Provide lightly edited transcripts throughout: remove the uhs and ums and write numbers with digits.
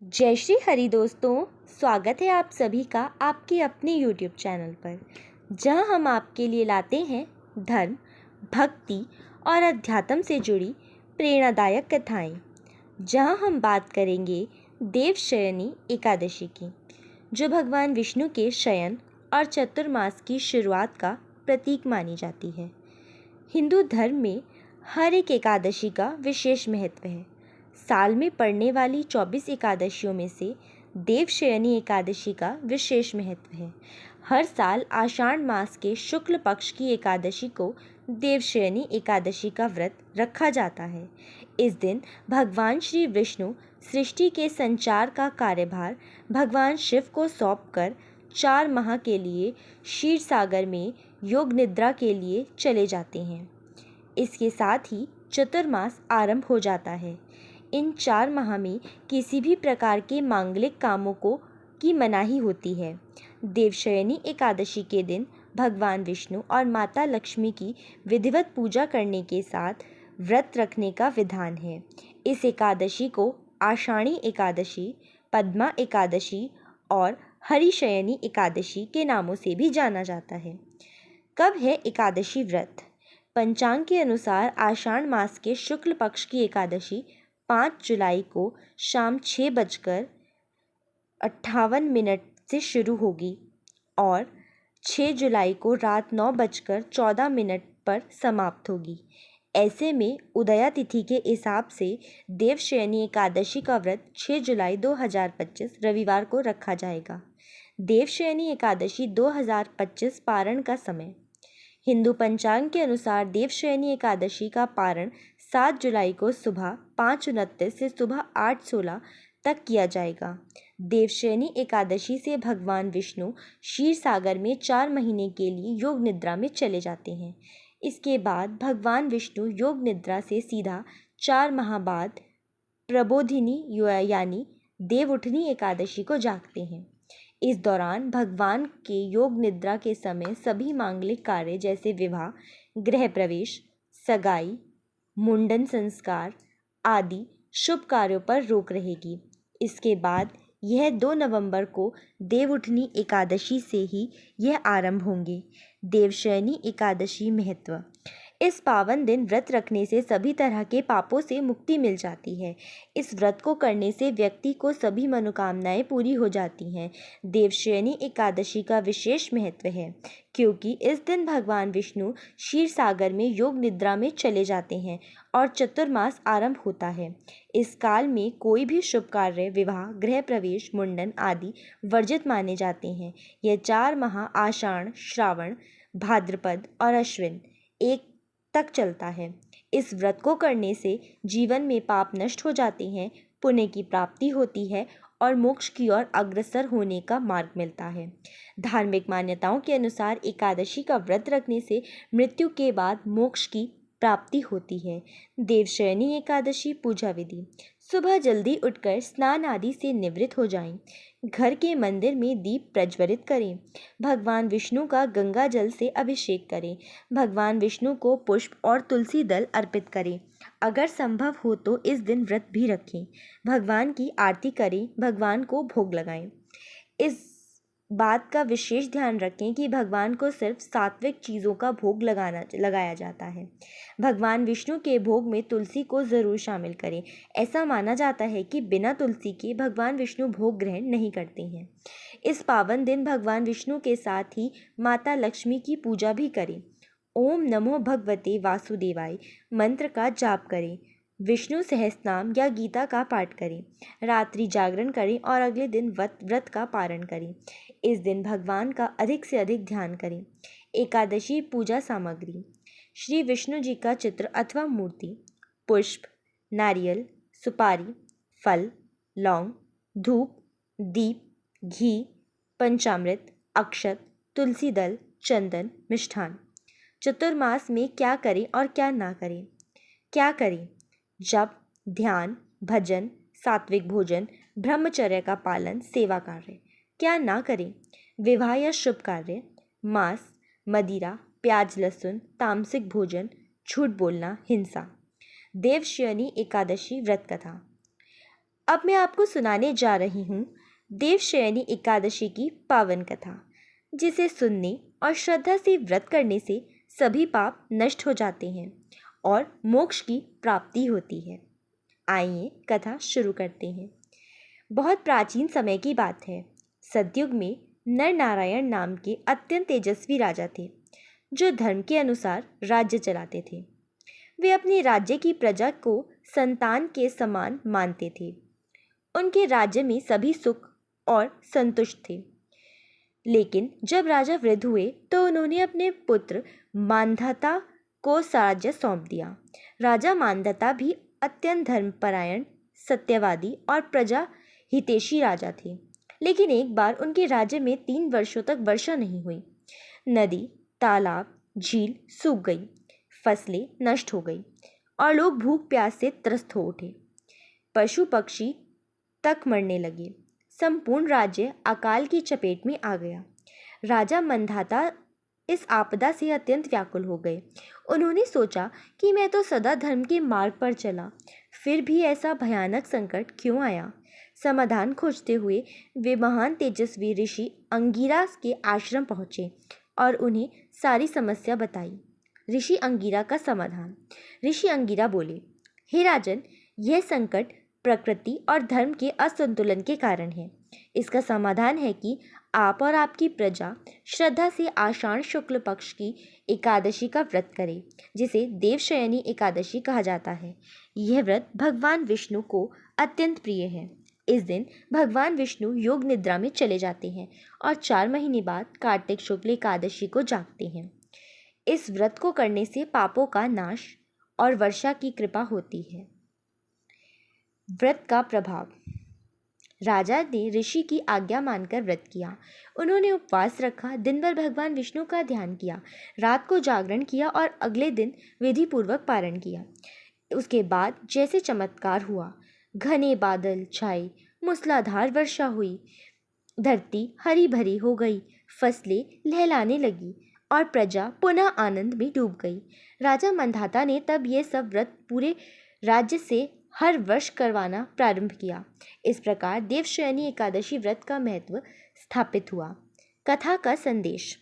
जय श्री हरि दोस्तों, स्वागत है आप सभी का आपके अपने YouTube चैनल पर, जहां हम आपके लिए लाते हैं धर्म, भक्ति और अध्यात्म से जुड़ी प्रेरणादायक कथाएं। जहां हम बात करेंगे देवशयनी एकादशी की, जो भगवान विष्णु के शयन और चतुर्मास की शुरुआत का प्रतीक मानी जाती है। हिंदू धर्म में हर एक एकादशी का विशेष महत्व है। साल में पड़ने वाली 24 एकादशियों में से देवशयनी एकादशी का विशेष महत्व है। हर साल आषाढ़ मास के शुक्ल पक्ष की एकादशी को देवशयनी एकादशी का व्रत रखा जाता है। इस दिन भगवान श्री विष्णु सृष्टि के संचार का कार्यभार भगवान शिव को सौंपकर 4 माह के लिए क्षीर सागर में योग निद्रा के लिए चले जाते हैं। इसके साथ ही चतुर्मास आरंभ हो जाता है। इन 4 माह में किसी भी प्रकार के मांगलिक कामों की मनाही होती है। देवशयनी एकादशी के दिन भगवान विष्णु और माता लक्ष्मी की विधिवत पूजा करने के साथ व्रत रखने का विधान है। इस एकादशी को आषाढ़ी एकादशी, पद्मा एकादशी और हरिशयनी एकादशी के नामों से भी जाना जाता है। कब है एकादशी व्रत? पंचांग के अनुसार आषाढ़ मास के शुक्ल पक्ष की एकादशी 5 जुलाई को शाम 6:58 से शुरू होगी और 6 जुलाई को रात 9:14 पर समाप्त होगी। ऐसे में उदया तिथि के हिसाब से देवशयनी एकादशी का व्रत 6 जुलाई 2025 रविवार को रखा जाएगा। देवशयनी एकादशी 2025 पारण का समय। हिंदू पंचांग के अनुसार देवशयनी एकादशी का पारण 7 जुलाई को सुबह 5:29 से सुबह 8:16 तक किया जाएगा। देवशयनी एकादशी से भगवान विष्णु क्षीर सागर में 4 महीने के लिए योग निद्रा में चले जाते हैं। इसके बाद भगवान विष्णु योग निद्रा से सीधा 4 माह बाद प्रबोधिनी यानी देवउठनी एकादशी को जागते हैं। इस दौरान भगवान के योग निद्रा के समय सभी मांगलिक कार्य जैसे विवाह, गृह प्रवेश, सगाई, मुंडन संस्कार आदि शुभ कार्यों पर रोक रहेगी। इसके बाद यह 2 नवंबर को देवउठनी एकादशी से ही यह आरंभ होंगे। देवशयनी एकादशी महत्व। इस पावन दिन व्रत रखने से सभी तरह के पापों से मुक्ति मिल जाती है। इस व्रत को करने से व्यक्ति को सभी मनोकामनाएं पूरी हो जाती हैं। देवशयनी एकादशी का विशेष महत्व है क्योंकि इस दिन भगवान विष्णु क्षीर सागर में योग निद्रा में चले जाते हैं और चतुर्मास आरंभ होता है। इस काल में कोई भी शुभ कार्य, विवाह, गृह प्रवेश, मुंडन आदि वर्जित माने जाते हैं। यह 4 माह आषाढ़, श्रावण, भाद्रपद और अश्विन 1 तक चलता है। इस व्रत को करने से जीवन में पाप नष्ट हो जाते हैं, पुण्य की प्राप्ति होती है और मोक्ष की ओर अग्रसर होने का मार्ग मिलता है। धार्मिक मान्यताओं के अनुसार एकादशी का व्रत रखने से मृत्यु के बाद मोक्ष की प्राप्ति होती है। देवशयनी एकादशी पूजा विधि। सुबह जल्दी उठकर स्नान आदि से निवृत्त हो जाएं। घर के मंदिर में दीप प्रज्वलित करें। भगवान विष्णु का गंगा जल से अभिषेक करें। भगवान विष्णु को पुष्प और तुलसी दल अर्पित करें। अगर संभव हो तो इस दिन व्रत भी रखें। भगवान की आरती करें, भगवान को भोग लगाएं। इस बात का विशेष ध्यान रखें कि भगवान को सिर्फ सात्विक चीज़ों का भोग लगाया जाता है। भगवान विष्णु के भोग में तुलसी को ज़रूर शामिल करें। ऐसा माना जाता है कि बिना तुलसी के भगवान विष्णु भोग ग्रहण नहीं करते हैं। इस पावन दिन भगवान विष्णु के साथ ही माता लक्ष्मी की पूजा भी करें। ओम नमो भगवते वासुदेवाय मंत्र का जाप करें। विष्णु सहस्त्रनाम या गीता का पाठ करें। रात्रि जागरण करें और अगले दिन व्रत का पारण करें। इस दिन भगवान का अधिक से अधिक ध्यान करें। एकादशी पूजा सामग्री। श्री विष्णु जी का चित्र अथवा मूर्ति, पुष्प, नारियल, सुपारी, फल, लौंग, धूप, दीप, घी, पंचामृत, अक्षत, तुलसी दल, चंदन, मिष्ठान। चतुर्मास में क्या करें और क्या ना करें। क्या करें? जप, ध्यान, भजन, सात्विक भोजन, ब्रह्मचर्य का पालन, सेवा कार्य। क्या ना करें? विवाह या शुभ कार्य, मांस, मदिरा, प्याज लहसुन, तामसिक भोजन, झूठ बोलना, हिंसा। देवशयनी एकादशी व्रत कथा। अब मैं आपको सुनाने जा रही हूँ देवशयनी एकादशी की पावन कथा, जिसे सुनने और श्रद्धा से व्रत करने से सभी पाप नष्ट हो जाते हैं और मोक्ष की प्राप्ति होती है। आइए कथा शुरू करते हैं। बहुत प्राचीन समय की बात है। सतयुग में नर नारायण नाम के अत्यंत तेजस्वी राजा थे, जो धर्म के अनुसार राज्य चलाते थे। वे अपने राज्य की प्रजा को संतान के समान मानते थे। उनके राज्य में सभी सुख और संतुष्ट थे। लेकिन जब राजा वृद्ध हुए तो उन्होंने अपने पुत्र मांधाता को राज्य सौंप दिया। राजा मांधाता भी अत्यंत धर्मपरायण, सत्यवादी और प्रजा हितैषी राजा थे। लेकिन एक बार उनके राज्य में 3 वर्षों तक वर्षा नहीं हुई। नदी, तालाब, झील सूख गई, फसलें नष्ट हो गई और लोग भूख प्यास से त्रस्त हो उठे। पशु पक्षी तक मरने लगे। संपूर्ण राज्य अकाल की चपेट में आ गया। राजा मंधाता इस आपदा से अत्यंत व्याकुल हो गए। उन्होंने सोचा कि मैं तो सदा धर्म के मार्ग पर चला, फिर भी ऐसा भयानक संकट क्यों आया। समाधान खोजते हुए वे महान तेजस्वी ऋषि अंगिरा के आश्रम पहुँचे और उन्हें सारी समस्या बताई। ऋषि अंगिरा का समाधान। ऋषि अंगिरा बोले, हे राजन, यह संकट प्रकृति और धर्म के असंतुलन के कारण है। इसका समाधान है कि आप और आपकी प्रजा श्रद्धा से आषाढ़ शुक्ल पक्ष की एकादशी का व्रत करें, जिसे देवशयनी एकादशी कहा जाता है। यह व्रत भगवान विष्णु को अत्यंत प्रिय है। इस दिन भगवान विष्णु योग निद्रा में चले जाते हैं और 4 महीने बाद कार्तिक शुक्ल एकादशी को जागते हैं। इस व्रत को करने से पापों का नाश और वर्षा की कृपा होती है। व्रत का प्रभाव। राजा ने ऋषि की आज्ञा मानकर व्रत किया। उन्होंने उपवास रखा, दिन भर भगवान विष्णु का ध्यान किया, रात को जागरण किया और अगले दिन विधि पूर्वक पारण किया। उसके बाद जैसे चमत्कार हुआ, घने बादल छाए, मूसलाधार वर्षा हुई, धरती हरी भरी हो गई, फसलें लहलाने लगी और प्रजा पुनः आनंद में डूब गई। राजा मंधाता ने तब यह सब व्रत पूरे राज्य से हर वर्ष करवाना प्रारंभ किया। इस प्रकार देवशयनी एकादशी व्रत का महत्व स्थापित हुआ। कथा का संदेश।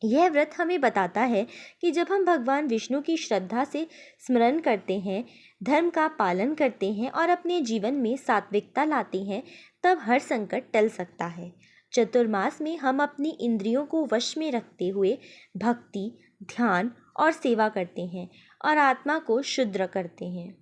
यह व्रत हमें बताता है कि जब हम भगवान विष्णु की श्रद्धा से स्मरण करते हैं, धर्म का पालन करते हैं और अपने जीवन में सात्विकता लाते हैं, तब हर संकट टल सकता है। चतुर्मास में हम अपनी इंद्रियों को वश में रखते हुए भक्ति, ध्यान और सेवा करते हैं और आत्मा को शुद्ध करते हैं।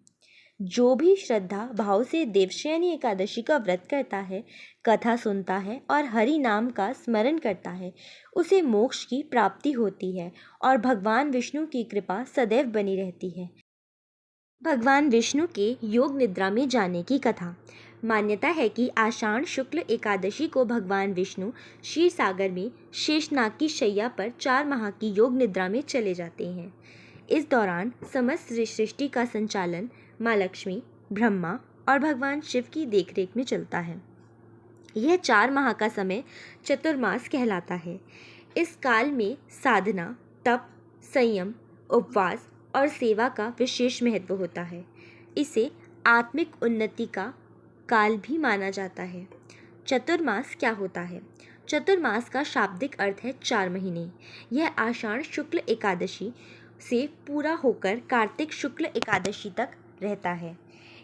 जो भी श्रद्धा भाव से देवशयनी एकादशी का व्रत करता है, कथा सुनता है और हरि नाम का स्मरण करता है, उसे मोक्ष की प्राप्ति होती है और भगवान विष्णु की कृपा सदैव बनी रहती है। भगवान विष्णु के योग निद्रा में जाने की कथा। मान्यता है कि आषाढ़ शुक्ल एकादशी को भगवान विष्णु क्षीर सागर में शेषनाग की शैया पर 4 माह की योग निद्रा में चले जाते हैं। इस दौरान समस्त सृष्टि का संचालन माँ लक्ष्मी, ब्रह्मा और भगवान शिव की देखरेख में चलता है। यह 4 माह का समय चतुर्मास कहलाता है। इस काल में साधना, तप, संयम, उपवास और सेवा का विशेष महत्व होता है। इसे आत्मिक उन्नति का काल भी माना जाता है। चतुर्मास क्या होता है? चतुर्मास का शाब्दिक अर्थ है 4 महीने। यह आषाढ़ शुक्ल एकादशी से पूरा होकर कार्तिक शुक्ल एकादशी तक रहता है।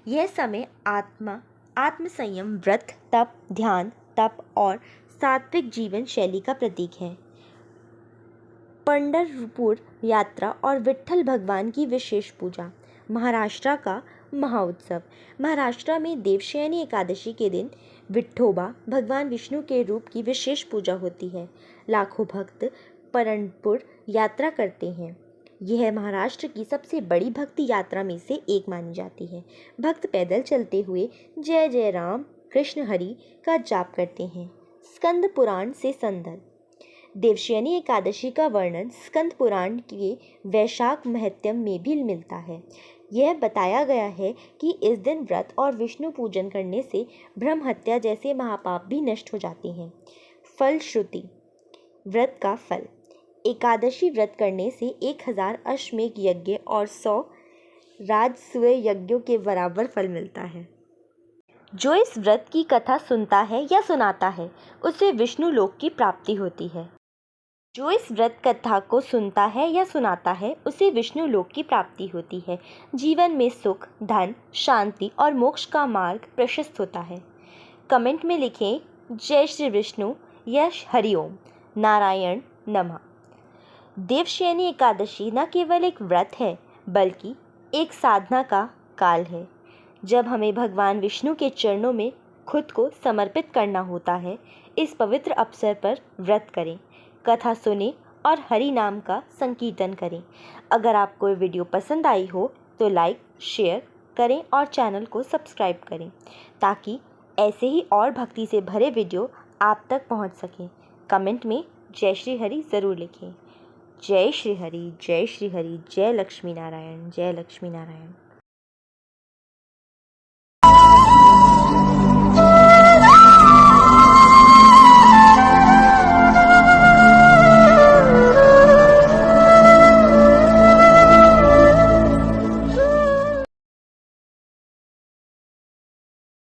यह समय आत्म संयम, व्रत, तप, ध्यान, तप और सात्विक जीवन शैली का प्रतीक है। पंढरपुर यात्रा और विट्ठल भगवान की विशेष पूजा। महाराष्ट्र का महाउत्सव। महाराष्ट्र में देवशयनी एकादशी के दिन विठोबा भगवान विष्णु के रूप की विशेष पूजा होती है। लाखों भक्त पंढरपुर यात्रा करते हैं। यह महाराष्ट्र की सबसे बड़ी भक्ति यात्रा में से एक मानी जाती है। भक्त पैदल चलते हुए जय जय राम कृष्ण हरि का जाप करते हैं। स्कंद पुराण से संदर्भ। देवशयनी एकादशी का वर्णन स्कंद पुराण के वैशाख महत्यम में भी मिलता है। यह बताया गया है कि इस दिन व्रत और विष्णु पूजन करने से ब्रह्म हत्या जैसे महापाप भी नष्ट हो जाते हैं। फल श्रुति। व्रत का फल। एकादशी व्रत करने से 1000 अश्वमेध यज्ञ और 100 राजसूय यज्ञों के बराबर फल मिलता है। जो इस व्रत की कथा सुनता है या सुनाता है उसे विष्णु लोक की प्राप्ति होती है। जो इस व्रत कथा को सुनता है या सुनाता है उसे विष्णु लोक की प्राप्ति होती है। जीवन में सुख, धन, शांति और मोक्ष का मार्ग प्रशस्त होता है। कमेंट में लिखें जय श्री विष्णु, यश हरिओम, नारायण नमः। देवशयनी एकादशी न केवल एक व्रत है बल्कि एक साधना का काल है। जब हमें भगवान विष्णु के चरणों में खुद को समर्पित करना होता है, इस पवित्र अवसर पर व्रत करें, कथा सुनें और हरि नाम का संकीर्तन करें। अगर आपको ये वीडियो पसंद आई हो तो लाइक, शेयर करें और चैनल को सब्सक्राइब करें ताकि ऐसे ही और भक्ति से भरे वीडियो आप तक पहुंच सकें। कमेंट में जय श्री हरि ज़रूर लिखें। जय श्री हरि, जय श्री हरि, जय लक्ष्मी नारायण, जय लक्ष्मी नारायण।